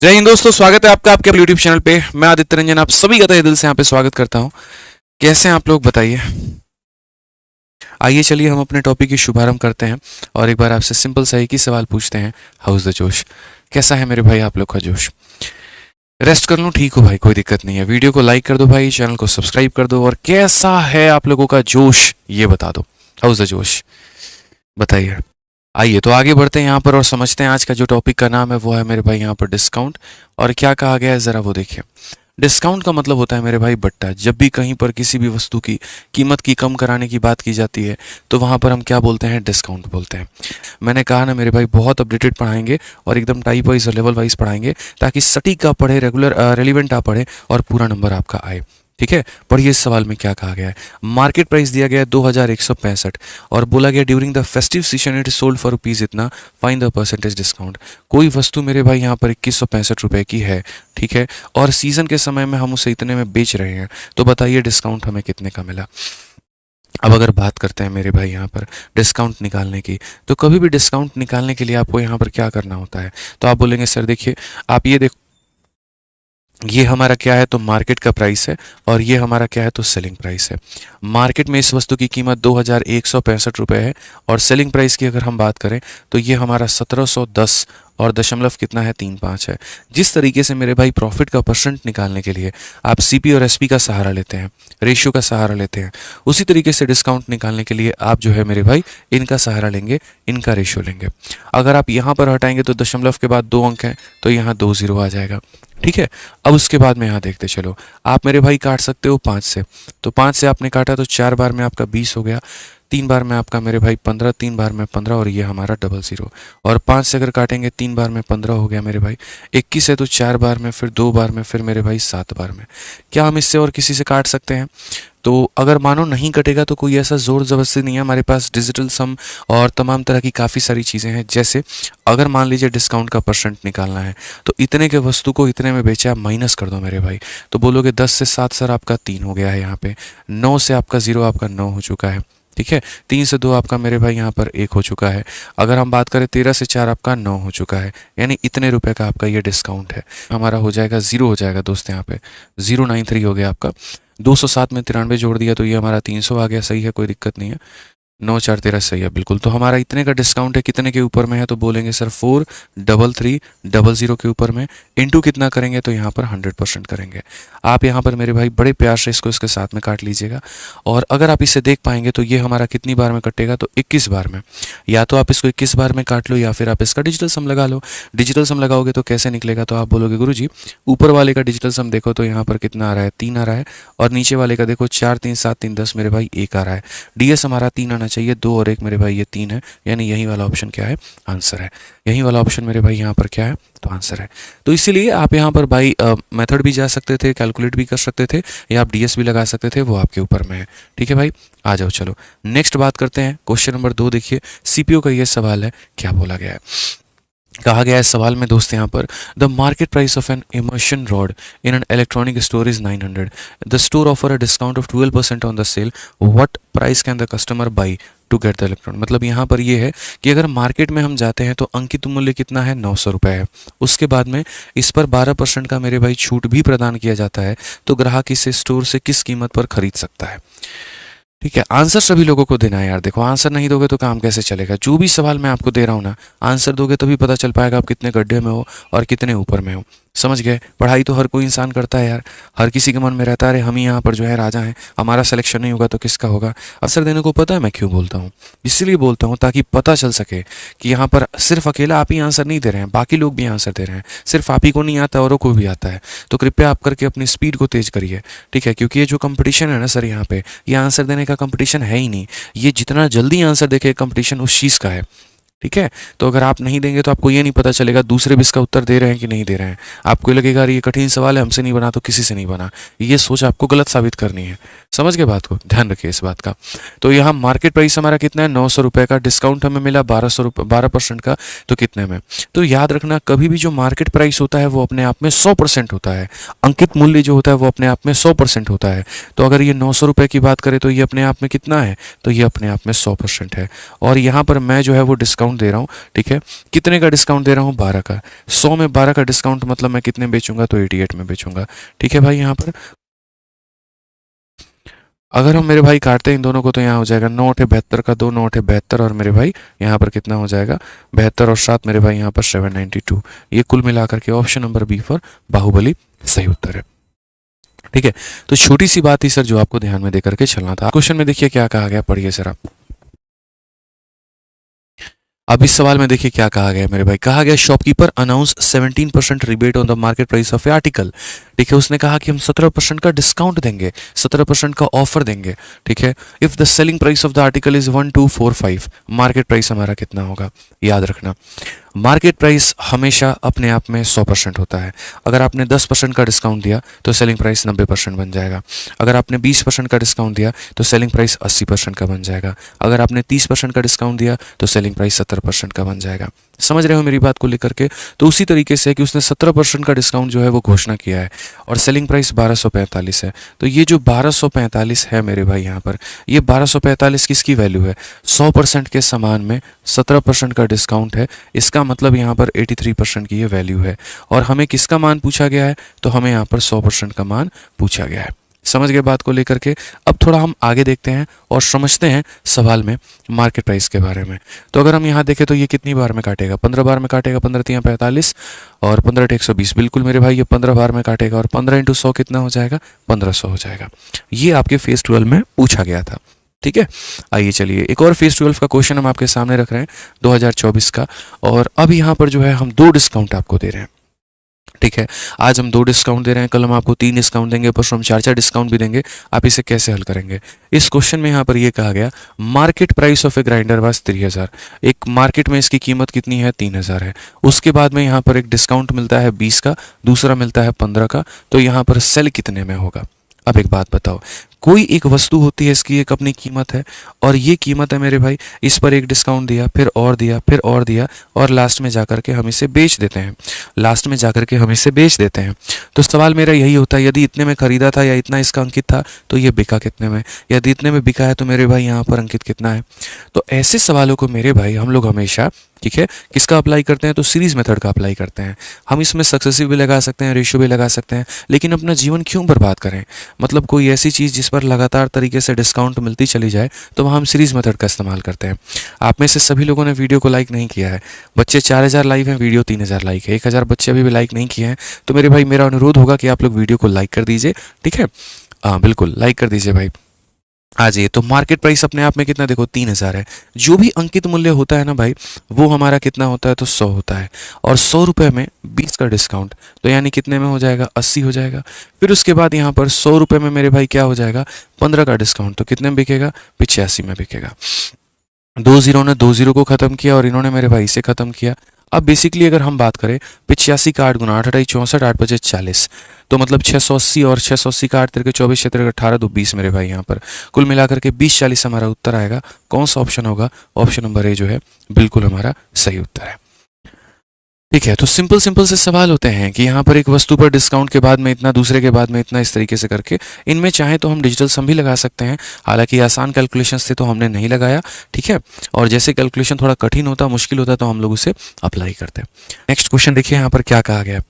जय हिंद दोस्तों, स्वागत है आपका आपके यूट्यूब चैनल पे। मैं आदित्य रंजन आप सभी का तहे दिल से यहाँ पे स्वागत करता हूँ। कैसे हैं आप लोग बताइए। आइए चलिए हम अपने टॉपिक की शुभारंभ करते हैं और एक बार आपसे सिंपल सा एक ही सवाल पूछते हैं। हाउस द जोश, कैसा है मेरे भाई आप लोग का जोश? रेस्ट कर लूँ? ठीक हो भाई, कोई दिक्कत नहीं है। वीडियो को लाइक कर दो भाई, चैनल को सब्सक्राइब कर दो और कैसा है आप लोगों का जोश ये बता दो। हाउस द जोश बताइए। आइए तो आगे बढ़ते हैं यहाँ पर और समझते हैं आज का जो टॉपिक का नाम है वो है मेरे भाई यहाँ पर डिस्काउंट। और क्या कहा गया है ज़रा वो देखिए। डिस्काउंट का मतलब होता है मेरे भाई बट्टा। जब भी कहीं पर किसी भी वस्तु की कीमत की कम कराने की बात की जाती है तो वहाँ पर हम क्या बोलते हैं? डिस्काउंट बोलते हैं। मैंने कहा ना मेरे भाई, बहुत अपडेटेड पढ़ाएंगे और एकदम टाइप वाइज और लेवल वाइज पढ़ाएंगे ताकि सटीक आप पढ़े, रेगुलर रेलिवेंट आप पढ़े और पूरा नंबर आपका आए। ठीक है, पढ़िए इस सवाल में क्या कहा गया है। मार्केट प्राइस दिया गया है 2165 और बोला गया during the festive season it sold for rupees इतना, फाइंड द परसेंटेज डिस्काउंट। कोई वस्तु मेरे भाई यहाँ पर 2165 रुपये की है, ठीक है, और सीजन के समय में हम उसे इतने में बेच रहे हैं, तो बताइए डिस्काउंट हमें कितने का मिला। अब अगर बात करते हैं मेरे भाई यहाँ पर डिस्काउंट निकालने की, तो कभी भी डिस्काउंट निकालने के लिए आपको यहाँ पर क्या करना होता है? तो आप बोलेंगे सर देखिए, आप ये देखो, ये हमारा क्या है? तो मार्केट का प्राइस है और ये हमारा क्या है? तो सेलिंग प्राइस है। मार्केट में इस वस्तु की कीमत 2165 रुपये है और सेलिंग प्राइस की अगर हम बात करें तो ये हमारा 1710 और दशमलव कितना है? 35 है। जिस तरीके से मेरे भाई प्रॉफिट का परसेंट निकालने के लिए आप सीपी और एसपी का सहारा लेते हैं, रेशियो का सहारा लेते हैं, उसी तरीके से डिस्काउंट निकालने के लिए आप जो है मेरे भाई इनका सहारा लेंगे, इनका रेशियो लेंगे। अगर आप यहाँ पर हटाएंगे तो दशमलव के बाद 2 अंक हैं तो यहाँ 2 जीरो आ जाएगा। ठीक है, अब उसके बाद में यहाँ देखते चलो, आप मेरे भाई काट सकते हो 5 से, तो 5 से आपने काटा तो 4 बार में आपका 20 हो गया, 3 बार में आपका मेरे भाई 15, 3 बार में 15 और ये हमारा डबल ज़ीरो। और 5 से अगर काटेंगे 3 बार में 15 हो गया मेरे भाई, 21 है तो 4 बार में, फिर 2 बार में, फिर मेरे भाई 7 बार में। क्या हम इससे और किसी से काट सकते हैं? तो अगर मानो नहीं कटेगा तो कोई ऐसा ज़ोर ज़बरदस्ती नहीं है, हमारे पास डिजिटल सम और तमाम तरह की काफ़ी सारी चीज़ें हैं। जैसे अगर मान लीजिए डिस्काउंट का परसेंट निकालना है तो इतने के वस्तु को इतने में बेचा, आप माइनस कर दो मेरे भाई, तो बोलोगे 10 से 7 सर आपका 3 हो गया है यहाँ पे, 9 से आपका 0 आपका 9 हो चुका है। ठीक है, 3 से 2 आपका मेरे भाई यहाँ पर 1 हो चुका है। अगर हम बात करें 13 से 4 आपका 9 हो चुका है, यानी इतने रुपए का आपका ये डिस्काउंट है। हमारा हो जाएगा 0 हो जाएगा दोस्त, यहाँ पे 093 हो गया आपका। 207 में 93 जोड़ दिया तो ये हमारा 300 आ गया। सही है, कोई दिक्कत नहीं है। 9 4 13 सही है बिल्कुल। तो हमारा इतने का डिस्काउंट है, कितने के ऊपर में है? तो बोलेंगे सर 4330 के ऊपर में, इंटू कितना करेंगे? तो यहाँ पर 100% करेंगे। आप यहाँ पर मेरे भाई बड़े प्यार से इसको इसके साथ में काट लीजिएगा और अगर आप इसे देख पाएंगे तो ये हमारा कितनी बार में कटेगा? तो 21 बार में। या तो आप इसको 21 बार में काट लो या फिर आप इसका डिजिटल सम लगा लो। डिजिटल सम लगाओगे तो कैसे निकलेगा? तो आप बोलोगे गुरुजी ऊपर वाले का डिजिटल सम देखो तो यहाँ पर कितना आ रहा है? 3 आ रहा है, और नीचे वाले का देखो 4 3 7 3 10 मेरे भाई 1 आ रहा है। डीएस हमारा 3 आना चाहिए, 2 और 1 मेरे भाई ये 3 है, यानी यही वाला ऑप्शन क्या है? आंसर है। यही वाला ऑप्शन मेरे भाई यहाँ पर क्या है? तो आंसर है। तो इसीलिए आप यहाँ पर भाई मेथड भी जा सकते थे, कैलकुलेट भी कर सकते थे, या आप डीएस भी लगा सकते थे, वो आपके ऊपर में है। ठीक है भाई, आ जाओ चलो नेक्स्ट बात करते हैं। क्वेश्चन नंबर 2 देखिए, सीपीयू का ये सवाल है, क्या बोला गया है? कहा गया है सवाल में दोस्त यहाँ पर, the market price of an immersion rod in an electronic store is 900, the store offer a discount of 12% on the sale, what price can the customer buy to get the electron. मतलब यहाँ पर ये है कि अगर market में हम जाते हैं तो अंकित मूल्य कितना है? 900 रुपये है। उसके बाद में इस पर 12% का मेरे भाई छूट भी प्रदान किया जाता है, तो ग्राहक इसे स्टोर से किस कीमत पर खरीद सकता है? ठीक है, आंसर सभी लोगों को देना है यार। देखो आंसर नहीं दोगे तो काम कैसे चलेगा? जो भी सवाल मैं आपको दे रहा हूँ ना, आंसर दोगे तभी पता चल पाएगा आप कितने गड्ढे में हो और कितने ऊपर में हो। समझ गए? पढ़ाई तो हर कोई इंसान करता है यार, हर किसी के मन में रहता है अरे हम ही यहाँ पर जो है राजा हैं, हमारा सिलेक्शन नहीं होगा तो किसका होगा। आंसर देने को पता है मैं क्यों बोलता हूँ? इसलिए बोलता हूँ ताकि पता चल सके कि यहाँ पर सिर्फ अकेला आप ही आंसर नहीं दे रहे हैं, बाकी लोग भी आंसर दे रहे हैं। सिर्फ आप ही को नहीं आता, औरों को भी आता है। तो कृपया आप करके अपनी स्पीड को तेज करिए। ठीक है, क्योंकि ये जो कंपटीशन है ना सर, यहाँ पे ये आंसर देने का कंपटीशन है ही नहीं। ये जितना जल्दी आंसर देखे कंपटीशन उस चीज़ का है। ठीक है, तो अगर आप नहीं देंगे तो आपको ये नहीं पता चलेगा दूसरे भी इसका उत्तर दे रहे हैं कि नहीं दे रहे हैं। आपको लगेगा ये कठिन सवाल है, हमसे नहीं बना तो किसी से नहीं बना। ये सोच आपको गलत साबित करनी है। समझ गए बात को, ध्यान रखिए इस बात का। तो यहाँ मार्केट प्राइस हमारा कितना है 900 रुपये का, डिस्काउंट हमें मिला 12% का, तो कितने में। तो याद रखना कभी भी जो मार्केट प्राइस होता है वो अपने आप में 100% होता है, अंकित मूल्य जो होता है वो अपने आप में 100% होता है। तो अगर ये 900 रुपये की बात करें तो ये अपने आप में कितना है, तो ये अपने आप में 100% है। और यहाँ पर मैं जो है वो डिस्काउंट दे रहा हूँ, ठीक है, कितने का डिस्काउंट दे रहा हूँ, 12 का। 100 में 12 का डिस्काउंट मतलब मैं कितने बेचूंगा, तो 88 में बेचूंगा, ठीक है भाई। यहाँ पर अगर हम मेरे भाई काटते हैं इन दोनों को तो यहाँ हो जाएगा 9×8 का, 2×9=72, और मेरे भाई यहाँ पर कितना हो जाएगा 72 और 7 मेरे भाई यहाँ पर 792। ये कुल मिलाकर के option number B for Baahubali सही उत्तर है, ठीक है। तो छोटी सी बात थी सर जो आपको ध्यान में देकर के चलना था। क्वेश्चन में देखिए क्या कहा गया, पढ़िए सर आप। अब इस सवाल में देखिए क्या कहा गया मेरे भाई, कहा गया shopkeeper announce 17% rebate on the market price of A article, ठीक है। उसने कहा कि हम 17% का डिस्काउंट देंगे, 17% का ऑफर देंगे, ठीक है। If the selling price of the article is 1245, market price हमारा कितना होगा, याद रखना मार्केट प्राइस हमेशा अपने आप में 100% होता है। अगर आपने 10% का डिस्काउंट दिया तो सेलिंग प्राइस 90% बन जाएगा। अगर आपने 20% का डिस्काउंट दिया तो सेलिंग प्राइस 80% का बन जाएगा। अगर आपने 30% का डिस्काउंट दिया तो सेलिंग प्राइस 70% का बन जाएगा। समझ रहे हो मेरी बात को लेकर के। तो उसी तरीके से कि उसने 17% का डिस्काउंट जो है वो घोषणा किया है और सेलिंग प्राइस 1245 है। तो ये जो 1245 है मेरे भाई यहाँ पर, ये 1245 किसकी वैल्यू है, 100% के समान में 17% का डिस्काउंट है। इसका मतलब यहाँ पर 83% की ये वैल्यू है। और हमें किसका मान पूछा गया है, तो हमें यहाँ पर 100% का मान पूछा गया है। समझ गए बात को लेकर के। अब थोड़ा हम आगे देखते हैं और समझते हैं सवाल में मार्केट प्राइस के बारे में। तो अगर हम यहाँ देखें तो ये कितनी बार में काटेगा, 15 बार में काटेगा, 15×3=45 और 15×120, बिल्कुल मेरे भाई ये 15 बार में काटेगा और 15×100 कितना हो जाएगा, 1500 हो जाएगा। ये आपके फेज 12 में पूछा गया था, ठीक है। आइए चलिए एक और फेज 12 का क्वेश्चन हम आपके सामने रख रहे हैं 2024 का। और अब यहाँ पर जो है हम 2 डिस्काउंट आपको दे रहे हैं, ठीक है। आज हम 2 डिस्काउंट दे रहे हैं, कल हम आपको 3 डिस्काउंट देंगे, परसों हम 4 डिस्काउंट भी देंगे। आप इसे कैसे हल करेंगे। इस क्वेश्चन में यहाँ पर ये कहा गया market price of A grinder was 3000, एक मार्केट में इसकी कीमत कितनी है, 3000 है। उसके बाद में यहाँ पर एक डिस्काउंट मिलता है 20 का, दूसरा मिलता है 15 का, तो यहाँ पर सेल कितने में होगा। अब एक बात बताओ, कोई एक वस्तु होती है, इसकी एक अपनी कीमत है और ये कीमत है मेरे भाई, इस पर एक डिस्काउंट दिया, फिर और दिया, फिर और दिया और लास्ट में जाकर के हम इसे बेच देते हैं, लास्ट में जाकर के हम इसे बेच देते हैं। तो सवाल मेरा यही होता है, यदि इतने में खरीदा था या इतना इसका अंकित था तो ये बिका कितने में, यदि इतने में बिका है तो मेरे भाई यहाँ पर अंकित कितना है। तो ऐसे सवालों को मेरे भाई हम लोग हमेशा, ठीक है, किसका अप्लाई करते हैं, तो सीरीज मेथड का अप्लाई करते हैं। हम इसमें सक्सेसिव भी लगा सकते हैं, रेशियो भी लगा सकते हैं, लेकिन अपना जीवन क्यों बर्बाद करें। मतलब कोई ऐसी चीज़ जिस पर लगातार तरीके से डिस्काउंट मिलती चली जाए, तो वहाँ हम सीरीज मेथड का इस्तेमाल करते हैं। आप में से सभी लोगों ने वीडियो को लाइक नहीं किया है, बच्चे 4000 लाइक हैं, वीडियो 3000 लाइक है, 1000 बच्चे अभी भी लाइक नहीं किए हैं। तो मेरे भाई मेरा अनुरोध होगा कि आप लोग वीडियो को लाइक कर दीजिए, ठीक है। हाँ बिल्कुल लाइक कर दीजिए भाई। आ जाइए, तो मार्केट प्राइस अपने आप में कितना, देखो 3000 है। जो भी अंकित मूल्य होता है ना भाई, वो हमारा कितना होता है, तो 100 होता है। और 100 रुपये में 20 का डिस्काउंट, तो यानी कितने में हो जाएगा, 80 हो जाएगा। फिर उसके बाद यहाँ पर 100 रुपये में मेरे भाई क्या हो जाएगा, 15 का डिस्काउंट, तो कितने में बिकेगा, 85 में बिकेगा। 2 जीरो ने 2 जीरो को खत्म किया और इन्होंने मेरे भाई से खत्म किया। अब बेसिकली अगर हम बात करें 85 का 8 गुना 8 8 64 8 5 40, तो मतलब 680 और 680 का 8 तिरके 24 6 तिरके 18 2 20 मेरे भाई यहाँ पर कुल मिलाकर के 2040 हमारा उत्तर आएगा। कौन सा ऑप्शन होगा, ऑप्शन नंबर ए जो है बिल्कुल हमारा सही उत्तर है, ठीक है। तो सिंपल से सवाल होते हैं कि यहाँ पर एक वस्तु पर डिस्काउंट के बाद में इतना, दूसरे के बाद में इतना, इस तरीके से करके इनमें चाहे तो हम डिजिटल सम भी लगा सकते हैं। हालांकि आसान कैलकुलेशंस थे तो हमने नहीं लगाया, ठीक है। और जैसे कैलकुलेशन थोड़ा कठिन होता, मुश्किल होता, तो हम लोग उसे अप्लाई करते हैं। नेक्स्ट क्वेश्चन देखिए यहाँ पर क्या कहा गया।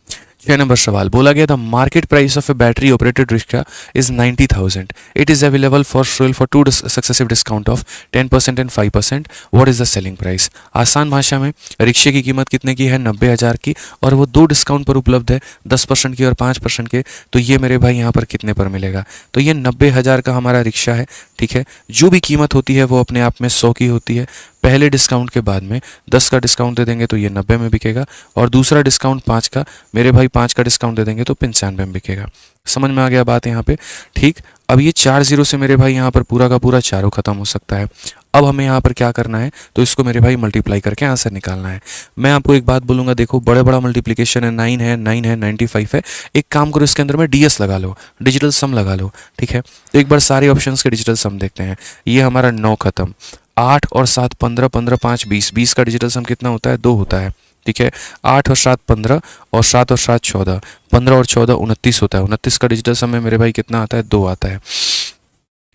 6 नंबर सवाल बोला गया था market price of A battery operated rickshaw is 90,000, it is available for sale for 2 successive discount of 10% and 5%, what is the selling price. आसान भाषा में रिक्शे की कीमत कितने की है, 90,000 की, और वो 2 डिस्काउंट पर उपलब्ध है, 10% की और 5% के। तो ये मेरे भाई यहाँ पर कितने पर मिलेगा, तो ये 90,000 का हमारा रिक्शा है, ठीक है। जो भी कीमत होती है वो अपने आप में 100 की होती है, पहले डिस्काउंट के बाद में 10 का डिस्काउंट दे देंगे तो ये 90 में बिकेगा, और दूसरा डिस्काउंट 5 का, मेरे भाई 5 का डिस्काउंट दे देंगे तो 95 में बिकेगा। समझ में आ गया बात यहाँ पे? ठीक। अब ये 4 जीरो से मेरे भाई यहाँ पर पूरा का पूरा चारों खत्म हो सकता है। अब हमें यहाँ पर क्या करना है, तो इसको मेरे भाई मल्टीप्लाई करके आंसर निकालना है। मैं आपको एक बात बोलूँगा, देखो बड़ा मल्टीप्लिकेशन है, 9 है, 9 है, 95 है। एक काम करो, इसके अंदर में डीएस लगा लो, डिजिटल सम लगा लो, ठीक है। तो एक बार सारे ऑप्शंस के डिजिटल सम देखते हैं। ये हमारा 9 खत्म, 8 और 7 15, 15 5 20, 20 का डिजिटल सम कितना होता है? 2 होता है, ठीक है। 8 और 7 15, और 7 और 7 14, 15 और 14 29 होता है। 29 का डिजिटल सम में मेरे भाई कितना आता है? 2 आता है।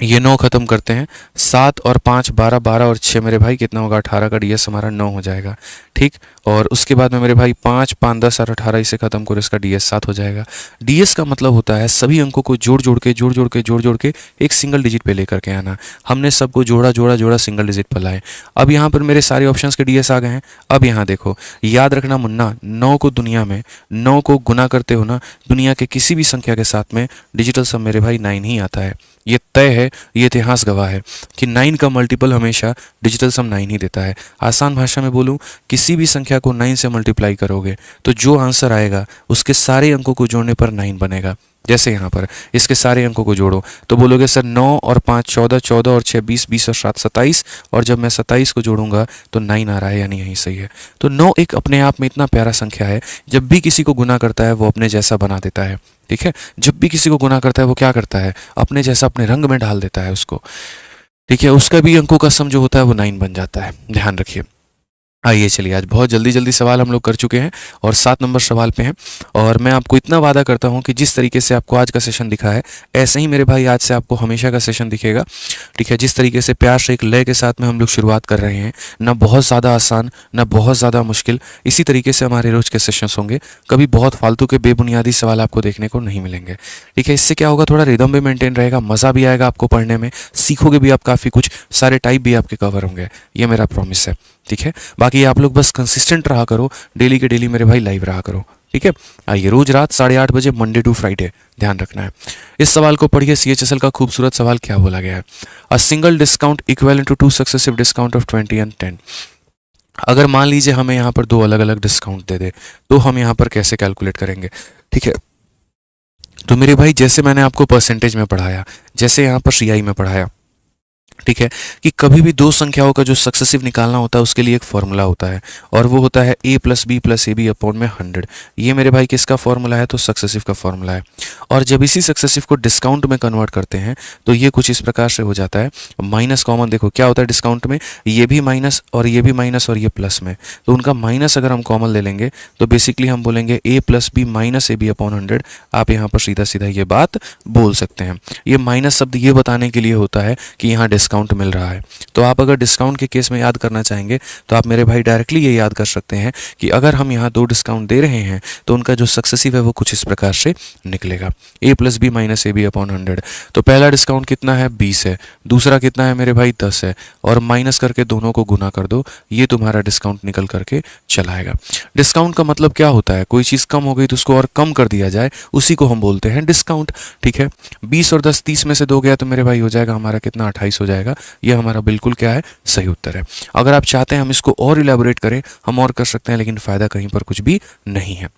ये 9 खत्म करते हैं, 7 और 5 12, 12 और 6 मेरे भाई कितना होगा? 18 का डीएस हमारा 9 हो जाएगा, ठीक। और उसके बाद में मेरे भाई 5 5 10 और 18, इसे खत्म करो, इसका डीएस 7 हो जाएगा। डीएस का मतलब होता है सभी अंकों को जोड़ जोड़ के एक सिंगल डिजिट पे लेकर के आना। हमने सबको जोड़ा सिंगल डिजिट पर लाए। अब यहाँ पर मेरे सारे ऑप्शंस के डीएस आ गए हैं। अब यहाँ देखो, याद रखना मुन्ना, 9 को दुनिया में 9 को गुना करते हो ना, दुनिया के किसी भी संख्या के साथ में डिजिटल सम मेरे भाई 9 ही आता है। ये तय है, ये इतिहास गवाह है कि 9 का मल्टीपल हमेशा डिजिटल सम 9 ही देता है। आसान भाषा में बोलूं, किसी भी संख्या को 9 से मल्टीप्लाई करोगे तो जो आंसर आएगा उसके सारे अंकों को जोड़ने पर 9 बनेगा। जैसे यहाँ पर इसके सारे अंकों को जोड़ो तो बोलोगे सर 9 और 5 14, 14 और 6 20, 20 और 7 27, और जब मैं 27 को जोड़ूंगा तो 9 आ रहा है, यानी यही सही है। तो 9 एक अपने आप में इतना प्यारा संख्या है, जब भी किसी को गुना करता है वो अपने जैसा बना देता है, ठीक है। जब भी किसी को गुना करता है वो क्या करता है? अपने जैसा अपने रंग में ढाल देता है उसको, ठीक है। उसका भी अंकों का सम जो होता है वो 9 बन जाता है, ध्यान रखिए। आइए चलिए, आज बहुत जल्दी सवाल हम लोग कर चुके हैं और 7 नंबर सवाल पे हैं। और मैं आपको इतना वादा करता हूं कि जिस तरीके से आपको आज का सेशन दिखा है, ऐसे ही मेरे भाई आज से आपको हमेशा का सेशन दिखेगा, ठीक है। जिस तरीके से प्यार से एक लय के साथ में हम लोग शुरुआत कर रहे हैं, ना बहुत ज़्यादा आसान ना बहुत ज़्यादा मुश्किल, इसी तरीके से हमारे रोज़ के सेशंस होंगे। कभी बहुत फालतू के बेबुनियादी सवाल आपको देखने को नहीं मिलेंगे, ठीक है। इससे क्या होगा, थोड़ा रिदम भी मेंटेन रहेगा, मज़ा भी आएगा आपको पढ़ने में, सीखोगे भी आप काफ़ी कुछ, सारे टाइप भी आपके कवर होंगे, ये मेरा प्रॉमिस है, ठीक है। बाकी आप लोग बस कंसिस्टेंट रहा करो, डेली के डेली मेरे भाई लाइव रहा करो, ठीक है। आइए, रोज रात 8:30 बजे, मंडे टू फ्राइडे, ध्यान रखना है। इस सवाल को पढ़िए, CHSL का खूबसूरत सवाल क्या बोला गया है। A single discount equivalent to 2 successive discount of 20 and 10। अगर मान लीजिए हमें यहाँ पर 2 अलग अलग डिस्काउंट दे दे तो हम यहाँ पर कैसे कैलकुलेट करेंगे, ठीक है। तो मेरे भाई, जैसे मैंने आपको परसेंटेज में पढ़ाया, जैसे यहाँ पर CI में पढ़ाया, ठीक है, कि कभी भी 2 संख्याओं का जो सक्सेसिव निकालना होता है उसके लिए एक फॉर्मूला होता है, और वो होता है a + b + ab अपॉन में 100। ये मेरे भाई किसका फॉर्मूला है? तो सक्सेसिव का फॉर्मूला है। और जब इसी सक्सेसिव को डिस्काउंट में कन्वर्ट करते हैं तो ये कुछ इस प्रकार से हो जाता है। माइनस कॉमन देखो क्या होता है डिस्काउंट में, ये भी माइनस और ये भी माइनस और ये प्लस में, तो उनका माइनस अगर हम कॉमन ले लेंगे तो बेसिकली हम बोलेंगे a + b - ab अपॉन 100। आप यहाँ पर सीधा सीधा ये बात बोल सकते हैं। ये माइनस शब्द ये बताने के लिए होता है कि यहाँ डिस्काउंट मिल रहा है। तो आप अगर डिस्काउंट के केस में याद करना चाहेंगे तो आप मेरे भाई डायरेक्टली ये याद कर सकते हैं कि अगर हम यहाँ 2 डिस्काउंट दे रहे हैं तो उनका जो सक्सेसिव है वो कुछ इस प्रकार से निकलेगा, a + b - ab अपॉन 100। तो पहला डिस्काउंट कितना है? 20 है। दूसरा कितना है मेरे भाई? 10 है। और माइनस करके दोनों को गुना कर दो, ये तुम्हारा डिस्काउंट निकल करके चला आएगा। डिस्काउंट का मतलब क्या होता है? कोई चीज़ कम हो गई तो उसको और कम कर दिया जाए, उसी को हम बोलते हैं डिस्काउंट, ठीक है। 20 और 10 30 में से 2 गया तो मेरे भाई हो जाएगा हमारा कितना? 28 हो जाएगा। ये हमारा बिल्कुल क्या है? सही उत्तर है। अगर आप चाहते हैं हम इसको और इलेबोरेट करें, हम और कर सकते हैं, लेकिन फायदा कहीं पर कुछ भी नहीं है।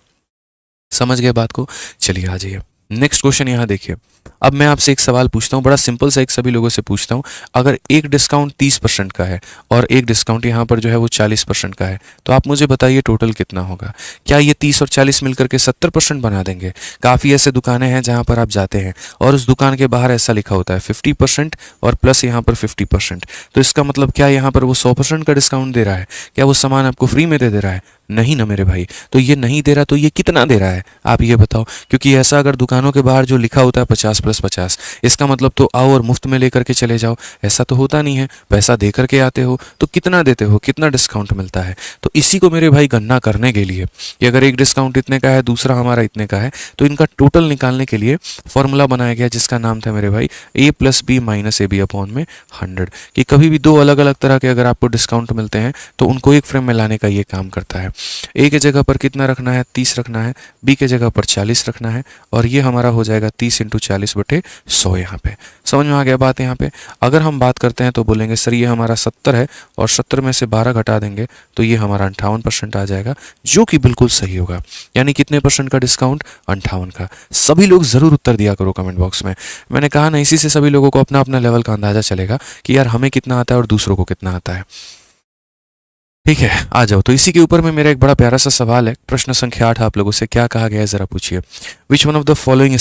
समझ गए बात को? चलिए आ जाइए, नेक्स्ट क्वेश्चन यहाँ देखिए। अब मैं आपसे एक सवाल पूछता हूँ, बड़ा सिंपल सा, एक सभी लोगों से पूछता हूँ। अगर एक डिस्काउंट 30% का है और एक डिस्काउंट यहाँ पर जो है वो 40% का है, तो आप मुझे बताइए टोटल कितना होगा। क्या ये 30 और 40 मिलकर के 70% बना देंगे? काफ़ी ऐसे दुकानें हैं जहाँ पर आप जाते हैं और उस दुकान के बाहर ऐसा लिखा होता है 50% और प्लस यहाँ पर 50%। तो इसका मतलब क्या यहाँ पर वो 100% का डिस्काउंट दे रहा है? क्या वो सामान आपको फ्री में दे रहा है? नहीं ना मेरे भाई। तो ये नहीं दे रहा तो ये कितना दे रहा है, आप ये बताओ। क्योंकि ऐसा अगर दुकानों के बाहर जो लिखा होता है 50 + 50, इसका मतलब तो आओ और मुफ्त में लेकर के चले जाओ, ऐसा तो होता नहीं है। पैसा दे करके आते हो तो कितना देते हो, कितना डिस्काउंट मिलता है। तो इसी को मेरे भाई गणना करने के लिए कि अगर एक डिस्काउंट इतने का है, दूसरा हमारा इतने का है, तो इनका टोटल निकालने के लिए फॉर्मूला बनाया गया जिसका नाम था मेरे भाई a + b - ab अपॉन में 100। कि कभी भी 2 अलग अलग तरह के अगर आपको डिस्काउंट मिलते हैं तो उनको एक फ्रेम में लाने का ये काम करता है। ए के जगह पर कितना रखना है, 30 रखना है, बी के जगह पर 40 रखना है, और ये हमारा हो जाएगा 30 × 40/100। यहाँ पे समझ में आ गया बात। यहाँ पे अगर हम बात करते हैं तो बोलेंगे सर ये हमारा 70 है और 70 में से 12 घटा देंगे तो ये हमारा 58% आ जाएगा, जो कि बिल्कुल सही होगा। यानी कितने परसेंट का डिस्काउंट, 58 का। सभी लोग जरूर उत्तर दिया करो कमेंट बॉक्स में। मैंने कहा ना, इसी से सभी लोगों को अपना अपना लेवल का अंदाजा चलेगा कि यार हमें कितना आता है और दूसरों को कितना आता है। ठीक है, आ जाओ। तो इसी के ऊपर में मेरा एक बड़ा प्यारा सा सवाल है, प्रश्न संख्या 8 आप लोगों से क्या कहा गया है जरा पूछिए। Which one of the following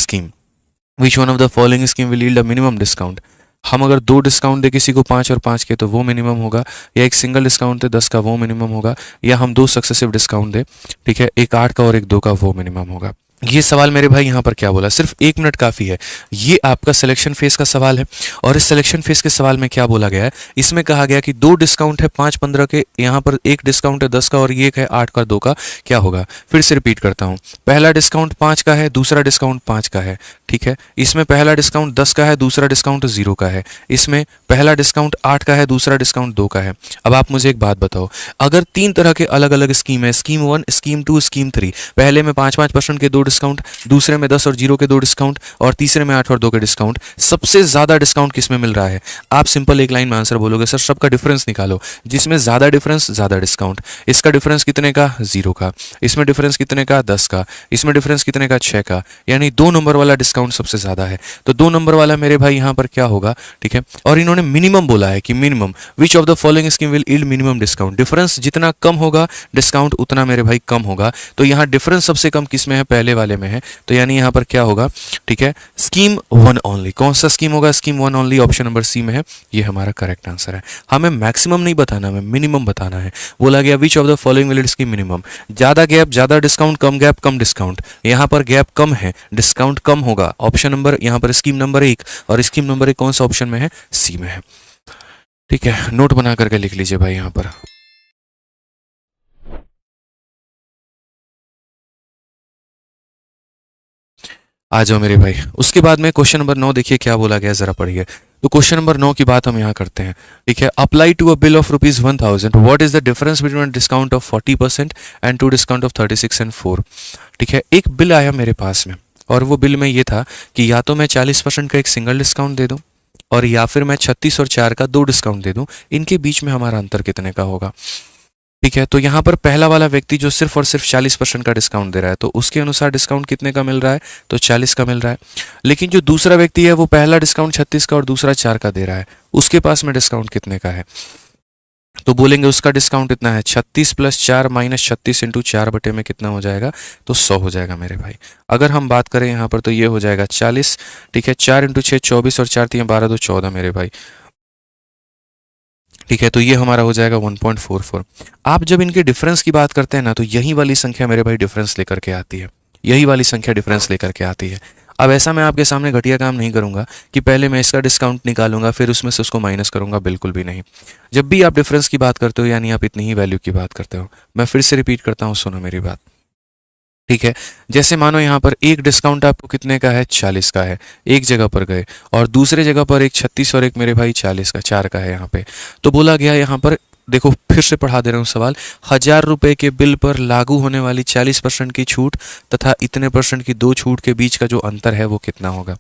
scheme will yield a minimum discount. हम अगर 2 डिस्काउंट दे किसी को 5 और 5 के तो वो मिनिमम होगा, या एक सिंगल डिस्काउंट दे 10 का वो मिनिमम होगा, या हम 2 सक्सेसिव डिस्काउंट दे, ठीक है, एक 8 का और एक 2 का वो मिनिमम होगा। ये सवाल मेरे भाई यहाँ पर क्या बोला, सिर्फ 1 मिनट काफ़ी है। ये आपका सिलेक्शन फेस का सवाल है, और इस सिलेक्शन फेस के सवाल में क्या बोला गया है, इसमें कहा गया कि 2 डिस्काउंट है 5-15 के, यहाँ पर एक डिस्काउंट है 10 का और ये एक है 8 का 2 का, क्या होगा। फिर से रिपीट करता हूँ, पहला डिस्काउंट 5 का है, दूसरा डिस्काउंट 5 का है, ठीक है। इसमें पहला डिस्काउंट 10 का है, दूसरा डिस्काउंट 0 का है। इसमें पहला डिस्काउंट 8 का है, दूसरा डिस्काउंट 2 का है। अब आप मुझे एक बात बताओ, अगर 3 तरह के अलग अलग स्कीम है, स्कीम 1, स्कीम 2, स्कीम 3, पहले में 5-5% के 2 डिस्काउंट, दूसरे में 10 और 0 के 2 डिस्काउंट, और तीसरे में 8 और 2 के डिस्काउंट, सबसे ज्यादा डिस्काउंट किसमें मिल रहा है। आप सिंपल एक लाइन में आंसर बोलोगे, सर सबका डिफरेंस निकालो, जिसमें ज्यादा डिफरेंस ज्यादा डिस्काउंट। इसका डिफरेंस कितने का, 0 का। इसमें डिफरेंस कितने का, 10 का। इसमें डिफरेंस कितने का, 6 का। यानी 2 नंबर वाला डिस्काउंट सबसे ज्यादा है। तो 2 नंबर वाला मेरे भाई यहाँ पर क्या होगा, ठीक है। और इन्होंने मिनिमम बोला है कि minimum, which of the following scheme will yield minimum discount. Difference जितना कम होगा डिस्काउंट उतना मेरे भाई कम होगा। तो यहाँ डिफरेंस सबसे कम किस में है, पहले वाले में है। तो यानी यहाँ पर क्या होगा, ठीक है, स्कीम 1 ओनली। कौन सा स्कीम होगा, scheme 1 only, option number C में है। ये हमारा करेक्ट आंसर है। हमें मैक्सिमम नहीं बताना, हमें मिनिमम बताना है। बोला गया which of the following will yield scheme minimum. ज्यादा गैप ज्यादा डिस्काउंट, कम गैप कम डिस्काउंट। यहाँ पर गैप कम है, डिस्काउंट कम होगा। ऑप्शन नंबर यहाँ पर स्कीम नंबर 1, और स्कीम नंबर 1 कौन सा ऑप्शन में है, सी में है। ठीक है, नोट बना करके लिख लीजिए भाई यहाँ पर। आ जाओ मेरे भाई। उसके बाद में क्वेश्चन नंबर 9 देखिए क्या बोला गया, जरा पढ़िए। तो क्वेश्चन नंबर 9 की बात हम यहाँ करते हैं, ठीक है। Apply to a bill of ₹1000, what is the difference between discount of 40% and two discount of 36 and 4। ठीक है, एक बिल आया मेरे पास में, और वो बिल में ये था कि या तो मैं 40% का एक सिंगल डिस्काउंट दे दूं, और या फिर मैं 36 और 4 का 2 डिस्काउंट दे दूं। इनके बीच में हमारा अंतर कितने का होगा। ठीक है, तो यहाँ पर पहला वाला व्यक्ति जो सिर्फ और सिर्फ 40% का डिस्काउंट दे रहा है, तो उसके अनुसार डिस्काउंट कितने का मिल रहा है, तो 40 का मिल रहा है। लेकिन जो दूसरा व्यक्ति है वो पहला डिस्काउंट 36 का और दूसरा 4 का दे रहा है, उसके पास में डिस्काउंट कितने का है। तो बोलेंगे उसका डिस्काउंट इतना है, 36 + 4 - 36 × 4 बटे में कितना हो जाएगा, तो 100 हो जाएगा मेरे भाई। अगर हम बात करें यहाँ पर तो ये हो जाएगा 40, ठीक है, 4 × 6 24 और 4 × 3 12 2 14 मेरे भाई। ठीक है, तो ये हमारा हो जाएगा 1.44। आप जब इनके डिफरेंस की बात करते हैं ना, तो यही वाली संख्या मेरे भाई डिफरेंस लेकर के आती है, यही वाली संख्या डिफरेंस लेकर के आती है। अब ऐसा मैं आपके सामने घटिया काम नहीं करूंगा कि पहले मैं इसका डिस्काउंट निकालूंगा फिर उसमें से उसको माइनस करूंगा, बिल्कुल भी नहीं। जब भी आप डिफरेंस की बात करते हो यानी आप इतनी ही वैल्यू की बात करते हो। मैं फिर से रिपीट करता हूँ, सुनो मेरी बात। ठीक है, जैसे मानो यहाँ पर एक डिस्काउंट आपको कितने का है, 40 का है, एक जगह पर गए, और दूसरे जगह पर एक 36 और एक मेरे भाई 40 का 4 का है यहाँ पे। तो बोला गया यहाँ पर, देखो फिर से पढ़ा दे रहा हूँ सवाल, 1000 रुपये के बिल पर लागू होने वाली 40% की छूट तथा इतने % की 2 छूट के बीच का जो अंतर है वो कितना होगा।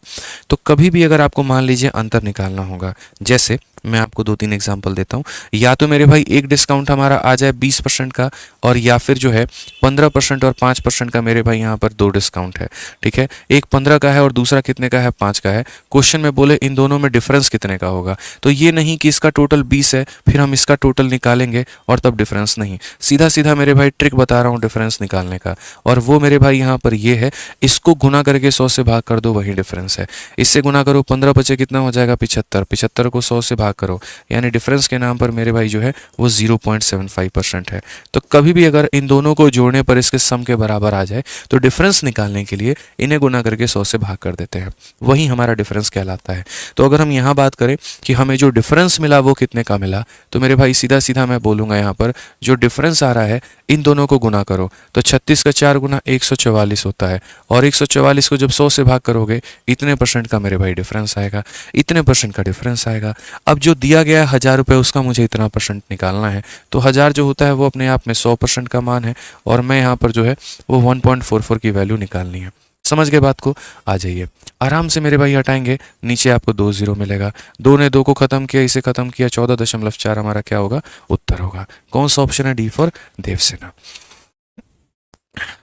तो कभी भी अगर आपको मान लीजिए अंतर निकालना होगा, जैसे मैं आपको 2-3 एग्जांपल देता हूँ। या तो मेरे भाई एक डिस्काउंट हमारा आ जाए 20% का, और या फिर जो है 15% और 5% का मेरे भाई यहाँ पर 2 डिस्काउंट है। ठीक है, एक 15 का है और दूसरा कितने का है, 5 का है। क्वेश्चन में बोले इन दोनों में डिफरेंस कितने का होगा, तो ये नहीं कि इसका टोटल 20 है फिर हम इसका टोटल निकालेंगे और तब डिफरेंस, नहीं, सीधा सीधा मेरे भाई ट्रिक बता रहा हूँ डिफरेंस निकालने का, और वो मेरे भाई यहाँ पर ये है, इसको गुना करके 100 से भाग कर दो, वही डिफरेंस है। इससे गुना करो, 15 बचे कितना हो जाएगा, 75, 75 को 100 से भाग करो, यानी डिफरेंस के नाम पर मेरे भाई जो है वो 0.75% है। तो कभी भी अगर इन दोनों को जोड़ने पर इसके सम के बराबर आ जाए तो डिफरेंस निकालने के लिए इन्हें गुना करके 100 से भाग कर देते हैं, वही हमारा डिफरेंस कहलाता है। तो अगर हम यहाँ बात करें कि हमें जो डिफरेंस मिला वो कितने का मिला, तो मेरे भाई सीधा सीधा मैं बोलूँगा यहाँ पर जो डिफरेंस आ रहा है इन दोनों को गुना करो, तो 36 का 4 गुना 144 होता है, और 144 को जब 100 से भाग करोगे इतने % का मेरे भाई डिफरेंस आएगा, इतने % का डिफरेंस आएगा। अब जो दिया गया है 1000 रुपये, उसका मुझे इतना % निकालना है। तो 1000 जो होता है वो अपने आप में 100% का मान है, और मैं यहाँ पर जो है वो 1.44 की वैल्यू निकालनी है। समझ गए बात को? आ जाइए आराम से मेरे भाई, हटाएंगे नीचे आपको 2 0 मिलेगा। 2 ने 2 को खत्म किया, इसे खत्म किया, 14.4 हमारा क्या होगा? उत्तर होगा। कौन सा ऑप्शन है? D for Devasena.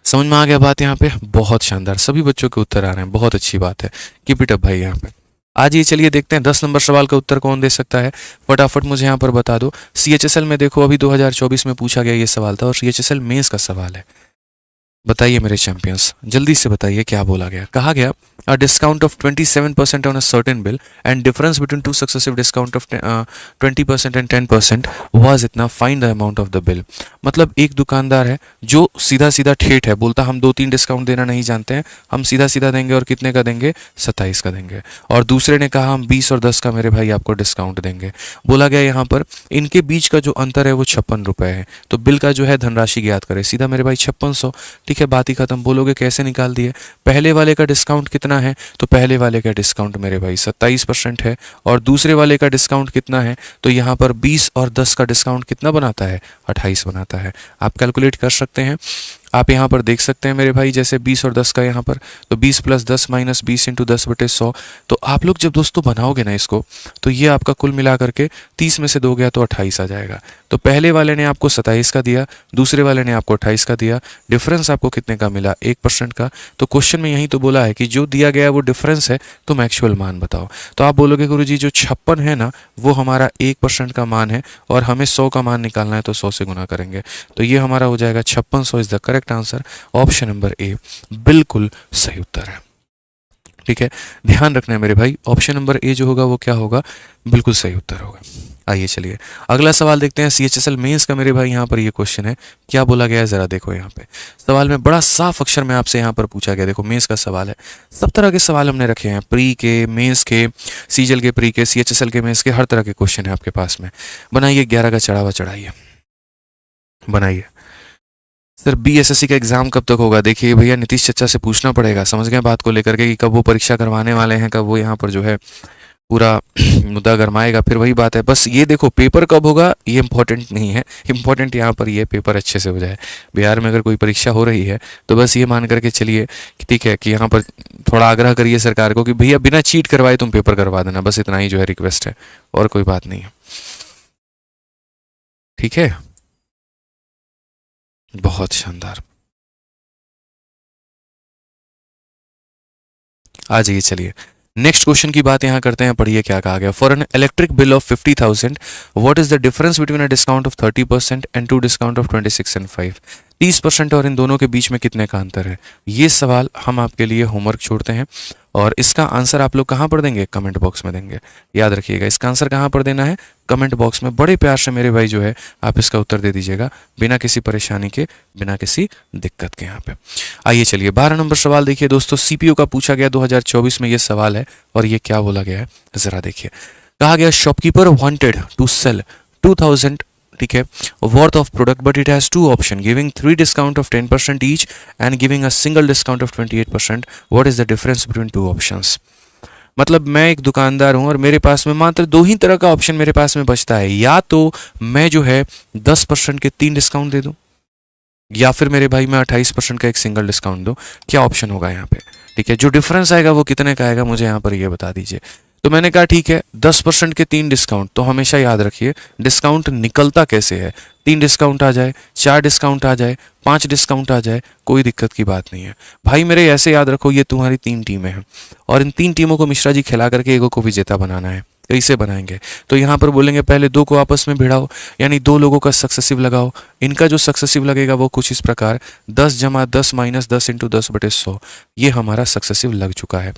समझ में आ गया बात यहाँ पे? बहुत शानदार, सभी बच्चों के उत्तर आ रहे हैं, बहुत अच्छी बात है। कीप इट अप भाई। यहाँ पे आज ये चलिए देखते हैं 10 नंबर सवाल का उत्तर कौन दे सकता है। फटाफट मुझे यहाँ पर बता दो। CHSL में देखो अभी 2024 में पूछा गया ये सवाल था, और CHSL मेंस का सवाल है। बताइए मेरे चैंपियंस, जल्दी से बताइए क्या बोला गया। कहा गया a discount of 27% on a certain bill and difference between two successive discount of 20% and 10% was इतना, find the amount of the bill। मतलब एक दुकानदार है जो सीधा सीधा ठेठ है, बोलता हम 2-3 डिस्काउंट देना नहीं जानते हैं, हम सीधा सीधा देंगे, और कितने का देंगे? 27 का देंगे। और दूसरे ने कहा हम 20 और 10 का मेरे भाई आपको डिस्काउंट देंगे। बोला गया यहाँ पर इनके बीच का जो अंतर है वो 56 रुपये है। तो बिल का जो है धनराशि ज्ञात करें। सीधा मेरे भाई 5600, ठीक है, बात ही खत्म। बोलोगे कैसे निकाल दिए? पहले वाले का डिस्काउंट कितना है? तो पहले वाले का डिस्काउंट मेरे भाई 27% है, और दूसरे वाले का डिस्काउंट कितना है? तो यहाँ पर 20 और 10 का डिस्काउंट कितना बनाता है? 28 बनाता है। आप कैलकुलेट कर सकते हैं। आप यहाँ पर देख सकते हैं मेरे भाई, जैसे 20 और 10 का यहाँ पर, तो 20 + 10 - 20 × 10/100। तो आप लोग जब दोस्तों बनाओगे ना इसको, तो ये आपका कुल मिला करके 30 में से 2 गया तो 28 आ जाएगा। तो पहले वाले ने आपको 27 का दिया, दूसरे वाले ने आपको 28 का दिया। डिफरेंस आपको कितने का मिला? 1% का। तो क्वेश्चन में यही तो बोला है कि जो दिया गया वो डिफरेंस है, तुम एक्चुअल मान बताओ। तो आप बोलोगे गुरुजी जो 56 है ना, वो हमारा 1% का मान है, और हमें 100 का मान निकालना है, तो 100 से गुना करेंगे। तो ये हमारा हो जाएगा 5600 is the correct answer. Option number A बिल्कुल सही उत्तर है। ठीक है, ध्यान रखना है मेरे भाई, ऑप्शन नंबर ए जो होगा वो क्या होगा? बिल्कुल सही उत्तर होगा। आइए चलिए अगला सवाल देखते हैं। CHSL मेंस का मेरे भाई यहाँ पर ये क्वेश्चन है, क्या बोला गया है जरा देखो। यहाँ पे सवाल में बड़ा साफ अक्षर में आपसे यहाँ पर पूछा गया। देखो मेंस का सवाल है, सब तरह के सवाल हमने रखे हैं, प्री के, मेंस के, सीजल के, प्री के, CHSL के, मेंस के, हर तरह के क्वेश्चन है आपके पास में। बनाइए 11 का चढ़ावा चढ़ाइए, बनाइए। सर BSSC का एग्जाम कब तक होगा? देखिए भैया नीतीश चचा से पूछना पड़ेगा, समझ गए बात को लेकर के, कि कब वो परीक्षा करवाने वाले हैं, कब वो यहाँ पर जो है पूरा मुद्दा गरमाएगा। फिर वही बात है, बस ये देखो पेपर कब होगा ये इंपॉर्टेंट नहीं है, इंपॉर्टेंट यहाँ पर ये पेपर अच्छे से हो जाए। बिहार में अगर कोई परीक्षा हो रही है तो बस ये मान करके चलिए कि ठीक है, कि यहाँ पर थोड़ा आग्रह करिए सरकार को कि भैया बिना चीट करवाए तुम पेपर करवा देना, बस इतना ही जो है रिक्वेस्ट है, और कोई बात नहीं है। ठीक है, बहुत शानदार। आ जाइए चलिए नेक्स्ट क्वेश्चन की बात यहाँ करते हैं। पढ़िए क्या कहा गया। For an electric bill of 50,000 what is the difference between a discount of 30% and 2 discount of 26 and 5। 30% और इन दोनों के बीच में कितने का अंतर है? ये सवाल हम आपके लिए होमवर्क छोड़ते हैं, और इसका आंसर आप लोग कहाँ पर देंगे? कमेंट बॉक्स में देंगे। याद रखिएगा इसका आंसर कहाँ पर देना है? कमेंट बॉक्स में। बड़े प्यार से मेरे भाई जो है आप इसका उत्तर दे दीजिएगा, बिना किसी परेशानी के, बिना किसी दिक्कत के। यहाँ पे आइए चलिए 12 नंबर सवाल देखिए दोस्तों, CPU का पूछा गया 2024 में ये सवाल है, और ये क्या बोला गया है जरा देखिए। कहा गया शॉपकीपर वांटेड टू सेल 2000, ठीक है, worth of product, but it has 2 option giving 3 discount of 10% each and giving a single discount of 28%। What is the difference between 2 options? मतलब मैं एक दुकानदार हूं और मेरे पास में मात्र 2 ही तरह का ऑप्शन मेरे पास में बचता है, या तो मैं जो है 10% के 3 डिस्काउंट दे दूं, या फिर मेरे भाई मैं 28% का एक सिंगल डिस्काउंट दूं। क्या ऑप्शन होगा यहाँ पे? ठीक है, जो डिफरेंस आएगा वो कितने का आएगा मुझे यहाँ पर ये बता दीजिए। तो मैंने कहा ठीक है 10% के 3 डिस्काउंट, तो हमेशा याद रखिए डिस्काउंट निकलता कैसे है। 3 डिस्काउंट आ जाए, 4 डिस्काउंट आ जाए, 5 डिस्काउंट आ जाए, कोई दिक्कत की बात नहीं है भाई मेरे। ऐसे याद रखो ये तुम्हारी 3 टीमें हैं, और इन 3 टीमों को मिश्रा जी खिला करके एगो को विजेता बनाना है। कैसे बनाएंगे? तो यहाँ पर बोलेंगे पहले 2 को आपस में भिड़ाओ, यानी 2 लोगों का सक्सेसिव लगाओ। इनका जो सक्सेसिव लगेगा वो कुछ इस प्रकार 10 + 10 - 10 × 10/100, ये हमारा सक्सेसिव लग चुका है।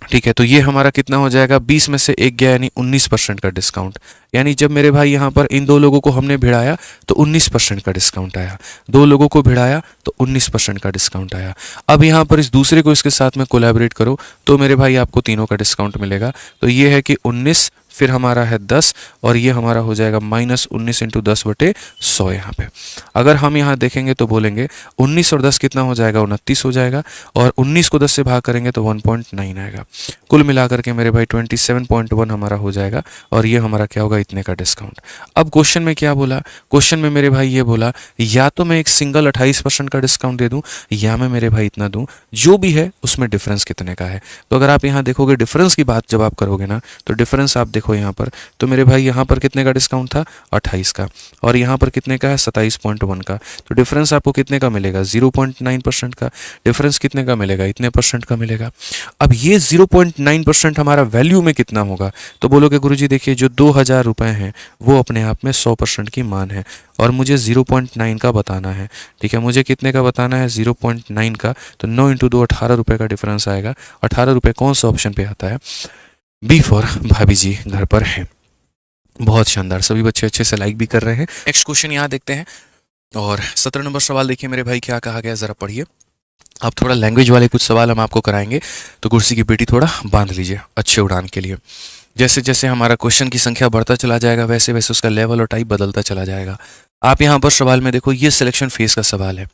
ठीक है, तो ये हमारा कितना हो जाएगा? 20 में से 1 गया, यानी 19% का डिस्काउंट। यानी जब मेरे भाई यहाँ पर इन 2 लोगों को हमने भिड़ाया तो 19% का डिस्काउंट आया, 2 लोगों को भिड़ाया तो 19% का डिस्काउंट आया। अब यहाँ पर इस दूसरे को इसके साथ में कोलैबोरेट करो तो मेरे भाई आपको तीनों का डिस्काउंट मिलेगा। तो ये है कि 19 फिर हमारा है 10 और ये हमारा हो जाएगा -19 इंटू 10/100 यहाँ पे। अगर हम यहाँ देखेंगे तो बोलेंगे 19 और 10 कितना हो जाएगा, 29 हो जाएगा, और 19 को 10 से भाग करेंगे तो 1.9 आएगा। कुल मिलाकर के मेरे भाई 27.1 हमारा हो जाएगा, और ये हमारा क्या होगा, इतने का डिस्काउंट। अब क्वेश्चन में क्या बोला, क्वेश्चन में मेरे भाई ये बोला या तो मैं एक सिंगल 28% का डिस्काउंट दे दूं, या मैं मेरे भाई इतना दूं, जो भी है उसमें डिफरेंस कितने का है। तो अगर आप यहाँ देखोगे डिफरेंस की बात जब आप करोगे ना, तो डिफरेंस आप देखो यहाँ पर, तो मेरे भाई यहाँ पर कितने का डिस्काउंट था, 28 का, और यहाँ पर कितने का है, 27.1 का। तो डिफरेंस आपको कितने का मिलेगा, 0.9% का। डिफरेंस कितने का मिलेगा, इतने परसेंट का मिलेगा। अब ये 0.9% हमारा वैल्यू में कितना होगा, तो बोलोगे गुरुजी देखिए जो 2000 रुपये हैं वो अपने आप में 100% की मान है, और मुझे 0.9 का बताना है। ठीक है, मुझे कितने का बताना है, 0.9 का। तो 9 इंटू 2 18 रुपये का डिफरेंस आएगा। 18 रुपये कौन सा ऑप्शन पे आता है, बी फॉर भाभी जी घर पर है। बहुत शानदार, सभी बच्चे अच्छे से लाइक भी कर रहे हैं। नेक्स्ट क्वेश्चन यहाँ देखते हैं, और 17 नंबर सवाल देखिए मेरे भाई क्या कहा गया, जरा पढ़िए। अब थोड़ा लैंग्वेज वाले कुछ सवाल हम आपको कराएंगे, तो कुर्सी की पेटी थोड़ा बांध लीजिए अच्छे उड़ान के लिए। जैसे जैसे हमारा क्वेश्चन की संख्या बढ़ता चला जाएगा, वैसे वैसे उसका लेवल और टाइप बदलता चला जाएगा। आप यहाँ पर सवाल में देखो, ये सिलेक्शन फेज का सवाल है।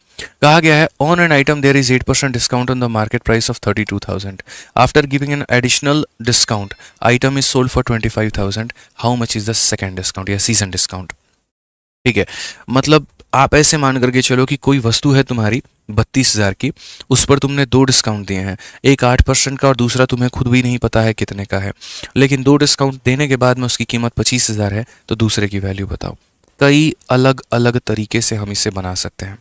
कहा गया है on an item there is 8% discount on the market price of 32,000 after giving an additional discount item is sold for 25,000, how much is the second discount या सीजन डिस्काउंट। ठीक है, मतलब आप ऐसे मान करके चलो कि कोई वस्तु है तुम्हारी 32,000 की, उस पर तुमने 2 डिस्काउंट दिए हैं, एक 8% का और दूसरा तुम्हें खुद भी नहीं पता है कितने का है, लेकिन 2 डिस्काउंट देने के बाद में उसकी कीमत 25,000 है, तो दूसरे की वैल्यू बताओ। कई अलग अलग तरीके से हम इसे बना सकते हैं।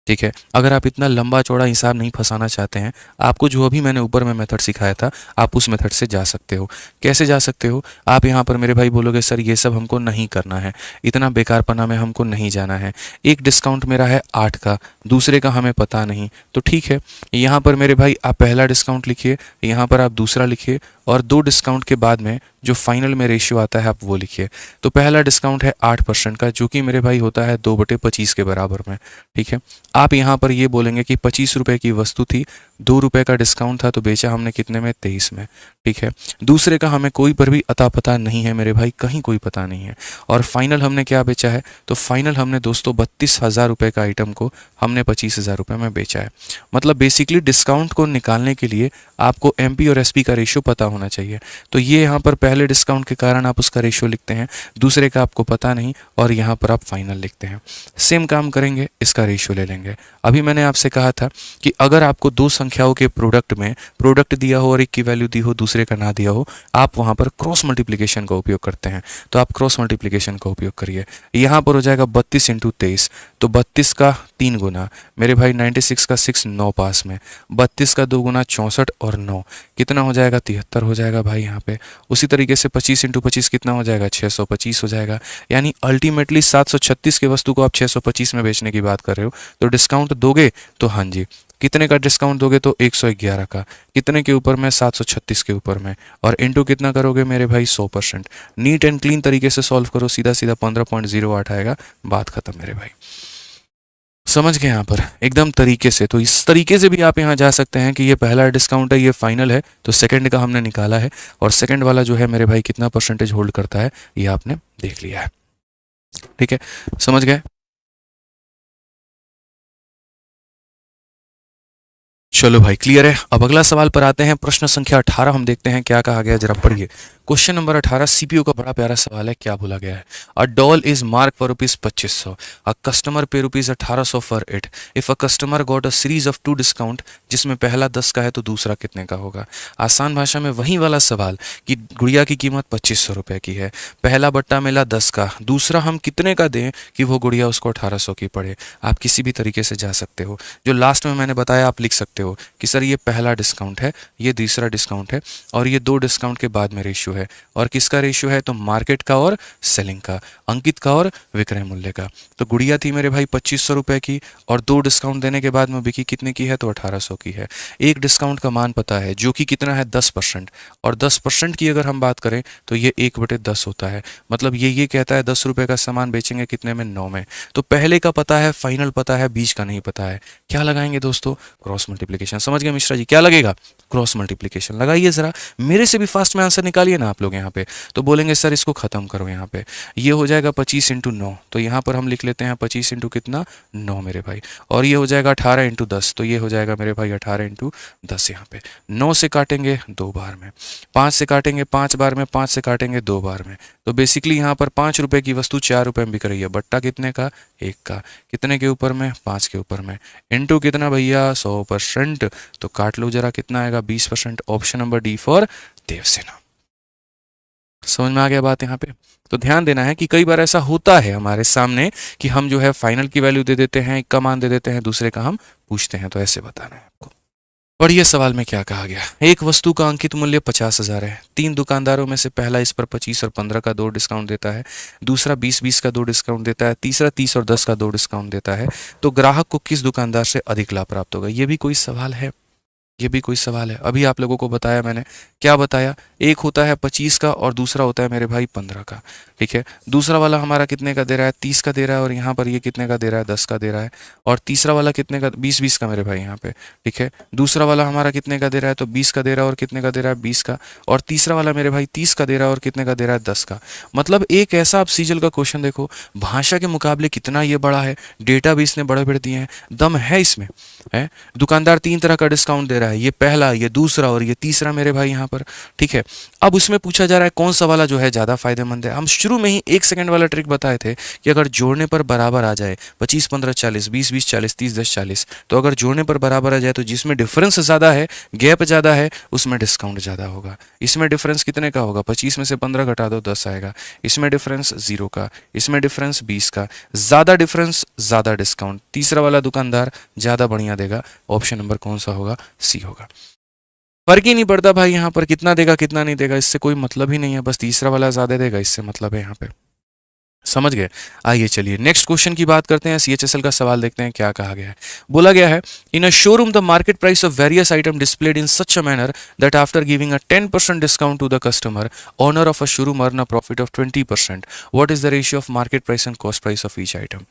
ठीक है, अगर आप इतना लंबा चौड़ा हिसाब नहीं फंसाना चाहते हैं, आपको जो अभी मैंने ऊपर में मेथड सिखाया था, आप उस मेथड से जा सकते हो। कैसे जा सकते हो, आप यहाँ पर मेरे भाई बोलोगे सर ये सब हमको नहीं करना है, इतना बेकारपना में हमको नहीं जाना है, एक डिस्काउंट मेरा है 8 का, दूसरे का हमें पता नहीं, तो ठीक है, यहाँ पर मेरे भाई आप पहला डिस्काउंट लिखिए, यहाँ पर आप दूसरा लिखिए, और 2 डिस्काउंट के बाद में जो फाइनल में रेशियो आता है आप वो लिखिए। तो पहला डिस्काउंट है 8% का, जो कि मेरे भाई होता है 2/25 के बराबर में। ठीक है, आप यहाँ पर ये बोलेंगे कि 25 रुपये की वस्तु थी, 2 रुपये का डिस्काउंट था, तो बेचा हमने कितने में, 23 में। ठीक है, दूसरे का हमें कोई पर भी अता पता नहीं है मेरे भाई, कहीं कोई पता नहीं है, और फाइनल हमने क्या बेचा है, तो फाइनल हमने दोस्तों 32,000 रुपये का आइटम को हमने 25,000 रुपये में बेचा है। मतलब बेसिकली डिस्काउंट को निकालने के लिए आपको एमपी और एसपी का रेशियो पता होना चाहिए। तो ये यहाँ पर पहले डिस्काउंट के कारण आप उसका रेशियो लिखते हैं, दूसरे का आपको पता नहीं, और यहाँ पर आप फाइनल लिखते हैं। सेम काम करेंगे, इसका रेशियो ले लेंगे। अभी मैंने आपसे कहा था कि अगर आपको 2 संख्याओं के प्रोडक्ट में प्रोडक्ट दिया हो और एक की वैल्यू दी हो, दूसरे का ना दिया हो, आप वहाँ पर क्रॉस मल्टीप्लिकेशन का उपयोग करते हैं। तो आप क्रॉस मल्टीप्लिकेशन का उपयोग करिए। यहाँ पर हो जाएगा 32 इंटू 23, तो 32 का 3 गुना मेरे भाई 96 का 6 9 पास में, 32 का 2 गुना 64 और 9 कितना हो जाएगा, 73 हो जाएगा भाई यहाँ पे। उसी तरीके से 25 इंटू 25 कितना हो जाएगा, 625 हो जाएगा। यानी अल्टीमेटली 736 की वस्तु को आप 625 में बेचने की बात कर रहे हो, तो डिस्काउंट दोगे तो हाँ जी, कितने का डिस्काउंट दोगे, तो 111 का, कितने के ऊपर में, 736 के ऊपर में, और इनटू कितना करोगे मेरे भाई, 100%। नीट एंड क्लीन तरीके से सॉल्व करो, सीधा सीधा 15.08 आएगा, बात खत्म मेरे भाई। समझ गए यहाँ पर एकदम तरीके से। तो इस तरीके से भी आप यहाँ जा सकते हैं कि ये पहला डिस्काउंट है, ये फाइनल है, तो सेकंड का हमने निकाला है, और सेकंड वाला जो है मेरे भाई कितना परसेंटेज होल्ड करता है ये आपने देख लिया है। ठीक है, समझ गए। चलो भाई क्लियर है। अब अगला सवाल पर आते हैं, प्रश्न संख्या 18 हम देखते हैं क्या कहा गया, जरा पढ़िए। क्वेश्चन नंबर 18 सीपीयू का बड़ा प्यारा सवाल है, क्या बोला गया है। A doll is mark for ₹2500, a customer पे ₹1800 for it, if a customer got a series of 2 discount, जिसमें पहला 10 का है तो दूसरा कितने का होगा। आसान भाषा में वही वाला सवाल कि गुड़िया की कीमत 2500 रुपये की है, पहला बट्टा मिला 10 का, दूसरा हम कितने का दें कि वो गुड़िया उसको 1800 की पड़े। आप किसी भी तरीके से जा सकते हो, जो लास्ट में मैंने बताया आप लिख सकते हो कि सर ये पहला डिस्काउंट है, ये दूसरा डिस्काउंट है, और ये 2 डिस्काउंट के बाद में रेशियो है। और किसका रेशियो है, तो मार्केट का और सेलिंग का, अंकित का और विक्रय मूल्य का। तो गुड़िया थी मेरे भाई 2500 रुपये की, और 2 डिस्काउंट देने के बाद में बिकी कितने की है, तो 1800 की है। एक डिस्काउंट का मान पता है जो कि कितना है, 10%, और 10% की अगर हम बात करें तो ये 1/10 होता है। मतलब ये कहता है 10 रुपये का सामान बेचेंगे कितने में, 9 में। तो पहले का पता है, फाइनल पता है, बीच का नहीं पता है, क्या लगाएंगे दोस्तों, क्रॉस मल्टीप्लिकेशन मल्टीप्लिकेशन। समझ गए मिश्रा जी? क्या लगेगा? Cross multiplication. लगाइए जरा, मेरे से भी फास्ट में आंसर निकालिए ना आप लोग यहाँ पे। तो बोलेंगे सर इसको खत्म करो यहाँ पे, ये हो जाएगा 25 इंटू 9, तो यहाँ पर हम लिख लेते हैं 25 इंटू कितना 9 मेरे भाई, और ये हो जाएगा 18 इंटू 10, तो ये हो जाएगा मेरे भाई 18 इंटू 10। यहाँ पे 9 से काटेंगे 2 बार में, 5 से काटेंगे 5 बार में, 5 से काटेंगे 2 बार में, तो बेसिकली यहाँ पर 5 रुपए की वस्तु 4 रुपए में बिक रही है। बट्टा कितने का? 1 का। कितने के ऊपर में? 5 के ऊपर में। इंटू कितना भैया? 100%। तो काट लो जरा, कितना आएगा? 20%। Option number D for Devasena. समझ में आ गया बात यहाँ पे? तो ध्यान देना है कि कई बार ऐसा होता है हमारे सामने कि हम जो है फाइनल की वैल्यू दे देते हैं, एक का मान दे देते हैं, दूसरे का हम पूछते हैं, तो ऐसे बताना है आपको। पढ़िए सवाल में क्या कहा गया। एक वस्तु का अंकित मूल्य 50,000 है। 3 दुकानदारों में से पहला इस पर 25 और 15 का 2 डिस्काउंट देता है, दूसरा 20 का 2 डिस्काउंट देता है, तीसरा 30 और 10 का 2 डिस्काउंट देता है, तो ग्राहक को किस दुकानदार से अधिक लाभ प्राप्त होगा? ये भी कोई सवाल है? ये भी कोई सवाल है? अभी आप लोगों को बताया मैंने, क्या बताया? एक होता है 25 का और दूसरा होता है मेरे भाई 15 का। ठीक है, दूसरा वाला हमारा कितने का दे रहा है? 30 का दे रहा है, और यहाँ पर ये कितने का दे रहा है? 10 का दे रहा है। और तीसरा वाला कितने का? 20 का मेरे भाई यहाँ पे। ठीक है, दूसरा वाला हमारा कितने का दे रहा है? तो 20 का दे रहा है, और कितने का दे रहा है? 20 का। और तीसरा वाला मेरे भाई 30 का दे रहा है, और कितने का दे रहा है? 10 का। मतलब एक ऐसा आप सीजल का क्वेश्चन देखो, भाषा के मुकाबले कितना ये बड़ा है, डेटा भी इसने बड़े बड़े दिए हैं, दम है इसमें है। दुकानदार 3 तरह का डिस्काउंट दे रहा है, ये पहला, ये दूसरा और ये तीसरा मेरे भाई यहाँ पर। ठीक है, अब उसमें पूछा जा रहा है कौन सा वाला जो है ज़्यादा फायदेमंद है। हम शुरू में ही 1 सेकंड वाला ट्रिक बताए थे कि अगर जोड़ने पर बराबर आ जाए 25 15 40, 20 20 40, 30 10 40, तो अगर जोड़ने पर बराबर आ जाए तो जिसमें डिफरेंस ज़्यादा है, गैप ज़्यादा है, उसमें डिस्काउंट ज़्यादा होगा। इसमें डिफरेंस कितने का होगा? 25 में से 15 घटा दो 10 आएगा। इसमें डिफरेंस 0 का, इसमें डिफरेंस 20 का। ज़्यादा डिफरेंस ज़्यादा डिस्काउंट, तीसरा वाला दुकानदार ज़्यादा बढ़िया देगा। ऑप्शन नंबर कौन सा होगा? सी होगा। फर्क ही नहीं पड़ता भाई यहाँ पर कितना देगा कितना नहीं देगा, इससे कोई मतलब ही नहीं है, बस तीसरा वाला ज्यादा देगा, इससे मतलब है यहाँ पे। समझ गए? आइए चलिए नेक्स्ट क्वेश्चन की बात करते हैं। सीएचएसएल का सवाल देखते हैं क्या कहा गया है। बोला गया है in a showroom the market price of various item displayed in such a manner that after giving a 10% discount to the customer owner of a showroom earn a profit of 20%। What is the ratio of market price and cost price of each item?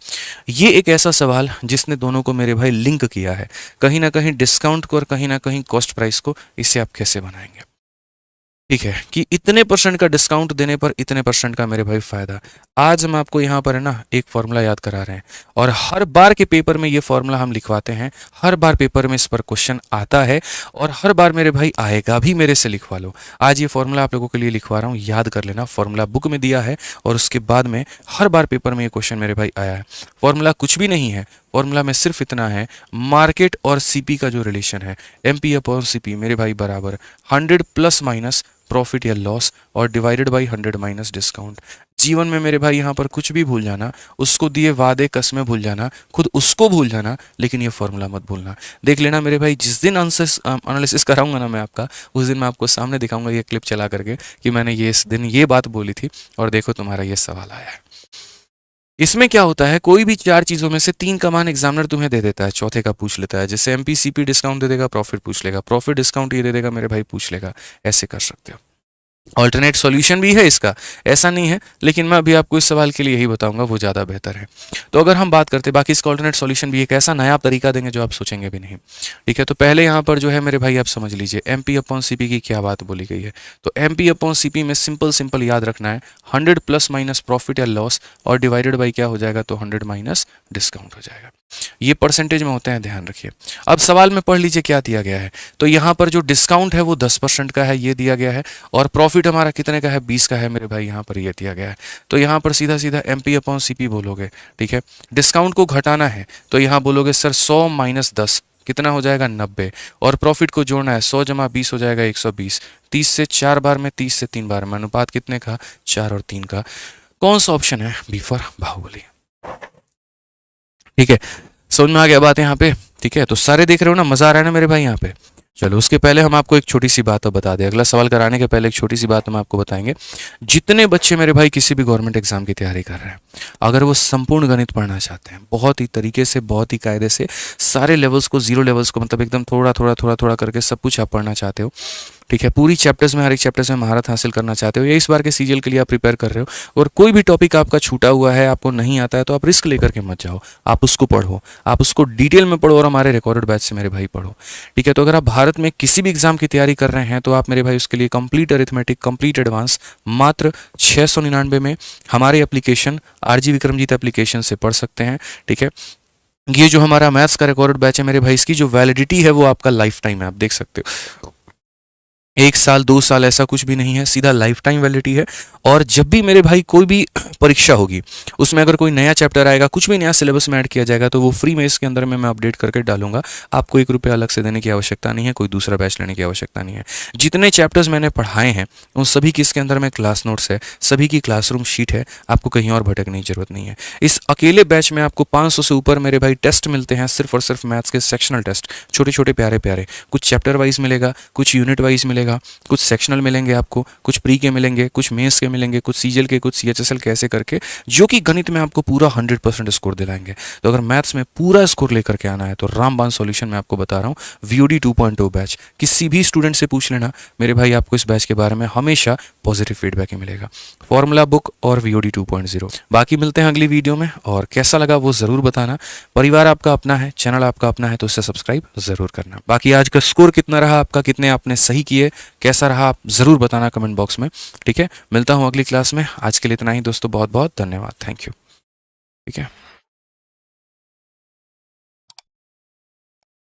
ये एक ऐसा सवाल जिसने दोनों को मेरे भाई link किया है, कहीं ना कहीं डिस्काउंट को और कहीं ना कहीं कॉस्ट प्राइस को। इससे आप कैसे बनाएंगे? ठीक है, कि इतने परसेंट का डिस्काउंट देने पर इतने परसेंट का मेरे भाई फायदा। आज हम आपको यहाँ पर है ना एक फॉर्मूला याद करा रहे हैं, और हर बार के पेपर में ये फॉर्मूला हम लिखवाते हैं, हर बार पेपर में इस पर क्वेश्चन आता है, और हर बार मेरे भाई आएगा भी। मेरे से लिखवा लो। आज ये फॉर्मूला आप लोगों के लिए लिखवा रहा हूँ, याद कर लेना। फॉर्मूला बुक में दिया है, और उसके बाद में हर बार पेपर में ये क्वेश्चन मेरे भाई आया है। फॉर्मूला कुछ भी नहीं है, फॉर्मूला में सिर्फ इतना है, मार्केट और सीपी का जो रिलेशन है, एमपी अपॉन सीपी मेरे भाई बराबर 100 प्लस माइनस प्रॉफिट या लॉस और डिवाइडेड बाई 100 माइनस डिस्काउंट। जीवन में मेरे भाई यहाँ पर कुछ भी भूल जाना, उसको दिए वादे कस्में भूल जाना, खुद उसको भूल जाना, लेकिन ये फॉर्मूला मत भूलना। देख लेना मेरे भाई, जिस दिन एनालिसिस कराऊंगा ना मैं आपका, उस दिन मैं आपको सामने दिखाऊंगा ये क्लिप चला करके कि मैंने ये इस दिन ये बात बोली थी, और देखो तुम्हारा ये सवाल आया है। इसमें क्या होता है, कोई भी 4 चीजों में से 3 का मान एग्जामिनर तुम्हें दे देता है, चौथे का पूछ लेता है। जैसे एमपी सीपी डिस्काउंट दे देगा, प्रॉफिट पूछ लेगा, प्रॉफिट डिस्काउंट ये दे देगा मेरे भाई, पूछ लेगा। ऐसे कर सकते हो। ऑल्टरनेट सॉल्यूशन भी है इसका, ऐसा नहीं है, लेकिन मैं अभी आपको इस सवाल के लिए यही बताऊंगा, वो ज़्यादा बेहतर है। तो अगर हम बात करते हैं, बाकी इसका ऑल्टरनेट सॉल्यूशन भी एक ऐसा नया तरीका देंगे जो आप सोचेंगे भी नहीं। ठीक है, तो पहले यहाँ पर जो है मेरे भाई आप समझ लीजिए एमपी अपॉन सीपी की क्या बात बोली गई है। तो एमपी अपॉन सीपी में सिंपल याद रखना है 100 प्लस माइनस प्रॉफिट या लॉस, और डिवाइडेड बाई क्या हो जाएगा, तो 100 माइनस डिस्काउंट हो जाएगा। ये परसेंटेज में होते हैं, ध्यान रखिए। अब सवाल में पढ़ लीजिए क्या दिया गया है। तो यहाँ पर जो डिस्काउंट है वो 10% का है, ये दिया गया है, और प्रॉफिट हमारा कितने का है, 20 का है मेरे भाई, यहाँ पर ये दिया गया है। तो यहाँ पर सीधा सीधा एमपी अपॉन सीपी बोलोगे। ठीक है, डिस्काउंट को घटाना है तो यहाँ बोलोगे सर 100 माइनस 10 कितना हो जाएगा, 90, और प्रॉफिट को जोड़ना है 100 जमा 20 हो जाएगा 120। 30 से 4 बार में, 30 से 3 बार में, अनुपात कितने का, 4 और 3 का। कौन सा ऑप्शन है, बी फॉर बाहुबली। ठीक है, समझ में आ गया बात यहाँ पे। ठीक है, तो सारे देख रहे हो ना, मजा आ रहा है ना मेरे भाई यहाँ पे। चलो उसके पहले हम आपको एक छोटी सी बात तो बता दें, अगला सवाल कराने के पहले एक छोटी सी बात हम आपको बताएंगे। जितने बच्चे मेरे भाई किसी भी गवर्नमेंट एग्जाम की तैयारी कर रहे हैं, अगर वो संपूर्ण गणित पढ़ना चाहते हैं, बहुत ही तरीके से, बहुत ही कायदे से, सारे लेवल्स को, 0 लेवल्स को, मतलब एकदम थोड़ा थोड़ा करके सब कुछ आप पढ़ना चाहते हो, ठीक है, पूरी चैप्टर्स में, हर एक चैप्टर्स में महारत हासिल करना चाहते हो, या इस बार के सीजीएल के लिए आप प्रिपेयर कर रहे हो और कोई भी टॉपिक आपका छूटा हुआ है, आपको नहीं आता है, तो आप रिस्क लेकर के मत जाओ, आप उसको पढ़ो, आप उसको डिटेल में पढ़ो और हमारे रिकॉर्डेड बैच से मेरे भाई पढ़ो। ठीक है, तो अगर आप भारत में किसी भी एग्जाम की तैयारी कर रहे हैं तो आप मेरे भाई उसके लिए कंप्लीट अरिथमेटिक, कंप्लीट एडवांस मात्र 699 में हमारे एप्लीकेशन आरजी विक्रमजीत एप्लीकेशन से पढ़ सकते हैं। ठीक है, ये जो हमारा मैथ्स का रिकॉर्डेड बैच है मेरे भाई, इसकी जो वैलिडिटी है वो आपका लाइफ टाइम है, आप देख सकते हो, 1 साल 2 साल ऐसा कुछ भी नहीं है, सीधा लाइफ टाइम वैलिडिटी है। और जब भी मेरे भाई कोई भी परीक्षा होगी, उसमें अगर कोई नया चैप्टर आएगा, कुछ भी नया सिलेबस में ऐड किया जाएगा, तो वो फ्री में इसके अंदर में मैं अपडेट करके डालूंगा। आपको 1 रुपया अलग से देने की आवश्यकता नहीं है, कोई दूसरा बैच लेने की आवश्यकता नहीं है। जितने चैप्टर्स मैंने पढ़ाए हैं उन सभी की इसके अंदर में क्लास नोट्स है, सभी की क्लासरूम शीट है, आपको कहीं और भटकने की जरूरत नहीं है। इस अकेले बैच में आपको 500 से ऊपर मेरे भाई टेस्ट मिलते हैं, सिर्फ और सिर्फ मैथ्स के सेक्शनल टेस्ट, छोटे छोटे प्यारे प्यारे, कुछ चैप्टर वाइज मिलेगा, कुछ यूनिट वाइज मिलेगा, कुछ सेक्शनल मिलेंगे आपको, कुछ प्री के मिलेंगे, कुछ मेंस के मिलेंगे, कुछ सीजीएल के, कुछ सीएचएसएल के, ऐसे करके, जो कि गणित में आपको पूरा 100% स्कोर दिलाएंगे। तो अगर मैथ्स में पूरा स्कोर लेकर के आना है तो रामबाण सॉल्यूशन में आपको बता रहा हूँ, वीओडी 2.0 बैच, किसी भी स्टूडेंट से पूछ लेना मेरे भाई, आपको इस बैच के बारे में हमेशा पॉजिटिव फीडबैक ही मिलेगा। फॉर्मूला बुक और वीओडी 2.0। बाकी मिलते हैं अगली वीडियो में, और कैसा लगा वो ज़रूर बताना। परिवार आपका अपना है, चैनल आपका अपना है, तो इसे सब्सक्राइब ज़रूर करना। बाकी आज का स्कोर कितना रहा आपका, कितने आपने सही किए, कैसा रहा, आप ज़रूर बताना कमेंट बॉक्स में। ठीक है, मिलता हूँ अगली क्लास में। आज के लिए इतना ही दोस्तों, बहुत बहुत धन्यवाद, थैंक यू। ठीक है।